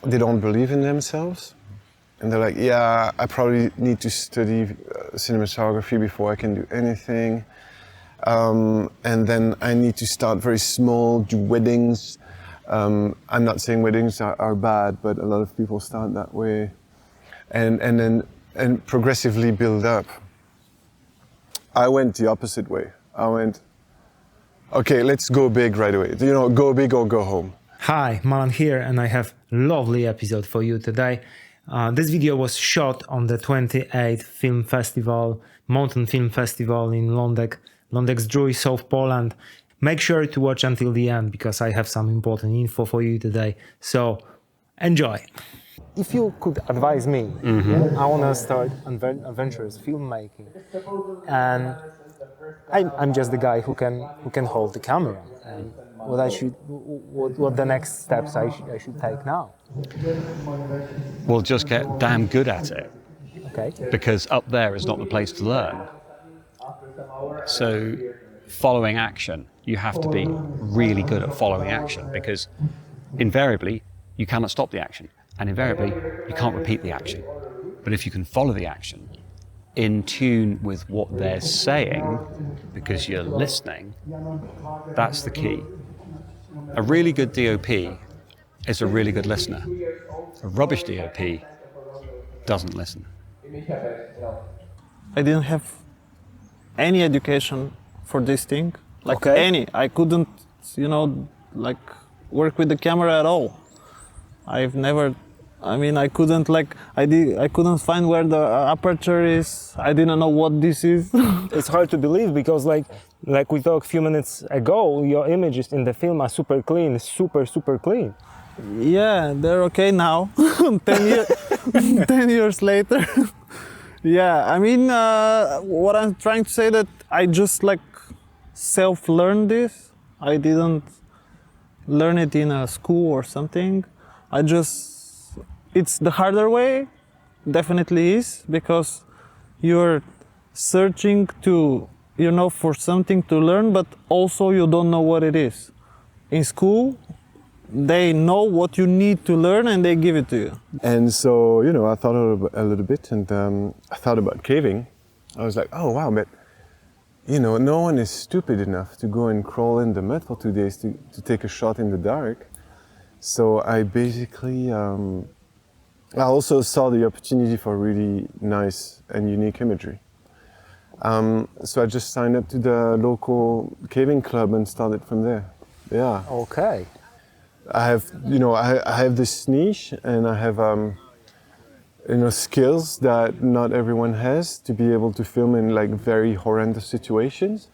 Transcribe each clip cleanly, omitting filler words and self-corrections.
they don't believe in themselves. And they're like, yeah, I probably need to study cinematography before I can do anything. And then I need to start very small, do weddings. I'm not saying weddings are bad, but a lot of people start that way. And then progressively build up. I went the opposite way. I went, okay, let's go big right away. You know, go big or go home. Hi, Malan here, and I have a lovely episode for you today. This video was shot on the 28th film festival, Mountain Film Festival in Lądek Zdrój, South Poland. Make sure to watch until the end because I have some important info for you today. So enjoy. If you could advise me, I want to start adventurous filmmaking, and I'm just the guy who can hold the camera. And what the next steps I should take now? Well, just get damn good at it. Okay. Because up there is not the place to learn. So, following action, you have to be really good at following action because invariably you cannot stop the action, and invariably you can't repeat the action. But if you can follow the action in tune with what they're saying because you're listening, that's the key. A really good DOP is a really good listener. A rubbish DOP doesn't listen. I didn't have any education for this thing, Okay. I couldn't, work with the camera at all. I couldn't I couldn't find where the aperture is. I didn't know what this is. It's hard to believe because like we talked a few minutes ago, your images in the film are super clean, super clean. Yeah, they're okay now. 10 years later. Yeah, what I'm trying to say that I just self-learned this. I didn't learn it in a school or something. It's the harder way, definitely is, because you're searching for something to learn, but also you don't know what it is. In school, they know what you need to learn and they give it to you. And so, I thought a little bit, and I thought about caving. I was like, oh wow, but no one is stupid enough to go and crawl in the mud for 2 days to take a shot in the dark. So I basically, I also saw the opportunity for really nice and unique imagery. So I just signed up to the local caving club and started from there. Yeah. Okay. I have, I have this niche, and I have, skills that not everyone has to be able to film in very horrendous situations.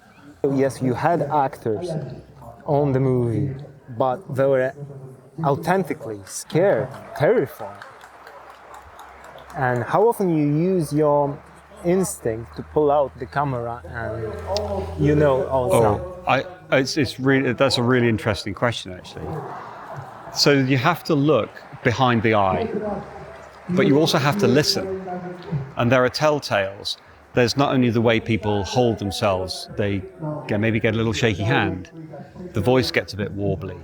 Yes, you had actors on the movie, but they were authentically scared, terrified. And how often you use your instinct to pull out the camera and that's a really interesting question actually. So you have to look behind the eye, but you also have to listen. And there are telltales. There's not only the way people hold themselves, they maybe get a little shaky hand, the voice gets a bit wobbly,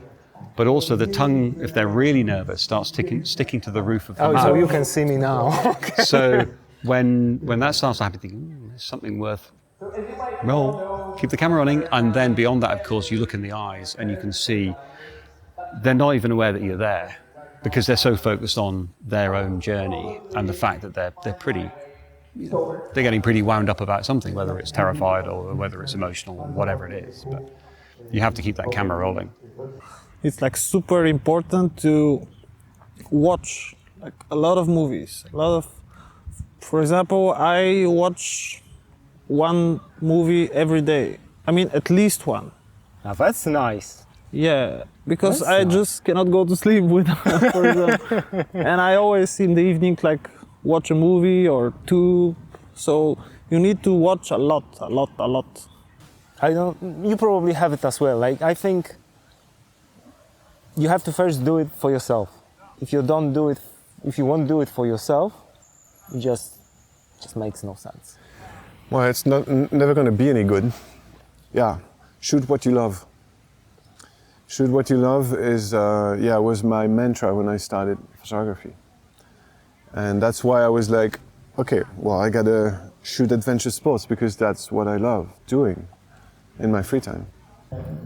but also the tongue, if they're really nervous, starts sticking to the roof of the mouth. So you can see me now. Okay. So when that starts to happen, thinking, there's something worth, roll, keep the camera running. And then beyond that, of course, you look in the eyes and you can see they're not even aware that you're there because they're so focused on their own journey and the fact that they're pretty, they're getting pretty wound up about something, whether it's terrified or whether it's emotional or whatever it is. But you have to keep that camera rolling. It's super important to watch a lot of movies. For example, I watch one movie every day. At least one. Now that's nice. Yeah, because I just cannot go to sleep without, for example. And I always in the evening watch a movie or two. So you need to watch a lot. You probably have it as well. I think you have to first do it for yourself. If you won't do it for yourself, it just makes no sense. Well, it's never going to be any good. Yeah, shoot what you love. Shoot what you love is, was my mantra when I started photography. And that's why I was like, okay, well, I gotta shoot adventure sports because that's what I love doing in my free time.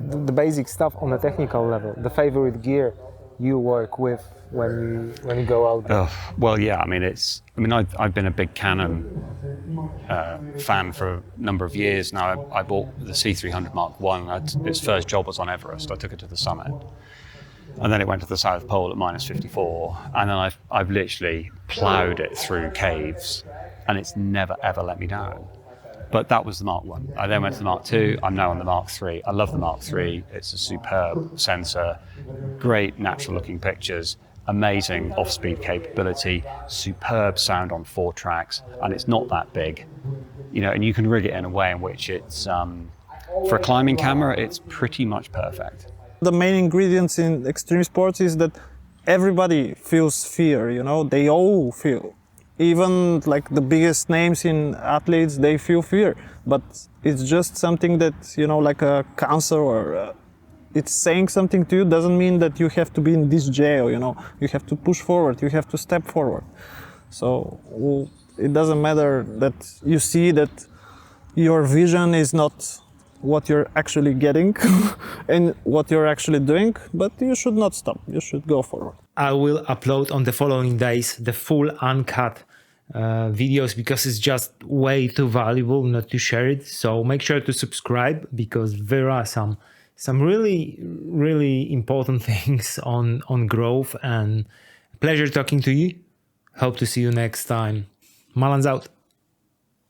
The basic stuff on a technical level, the favorite gear you work with when you go out there. Well, yeah, I've been a big Canon fan for a number of years now. I bought the C300 Mark I. Its first job was on Everest. I took it to the summit. And then it went to the South Pole at -54. And then I've literally plowed it through caves, and it's never, ever let me down. But that was the Mark I. I then went to the Mark II. I'm now on the Mark III. I love the Mark III. It's a superb sensor, great natural looking pictures, amazing off-speed capability, superb sound on 4 tracks, and it's not that big. And you can rig it in a way in which it's, for a climbing camera, it's pretty much perfect. The main ingredients in extreme sports is that everybody feels fear, they all feel. Even like the biggest names in athletes, they feel fear, but it's just something that, like a cancer or it's saying something to you doesn't mean that you have to be in this jail, you have to push forward, you have to step forward. So it doesn't matter that you see that your vision is not what you're actually getting and what you're actually doing, but you should not stop, you should go forward. I will upload on the following days the full uncut videos because it's just way too valuable not to share it. So make sure to subscribe because there are some really, really important things on growth, and pleasure talking to you. Hope to see you next time. Malan's out.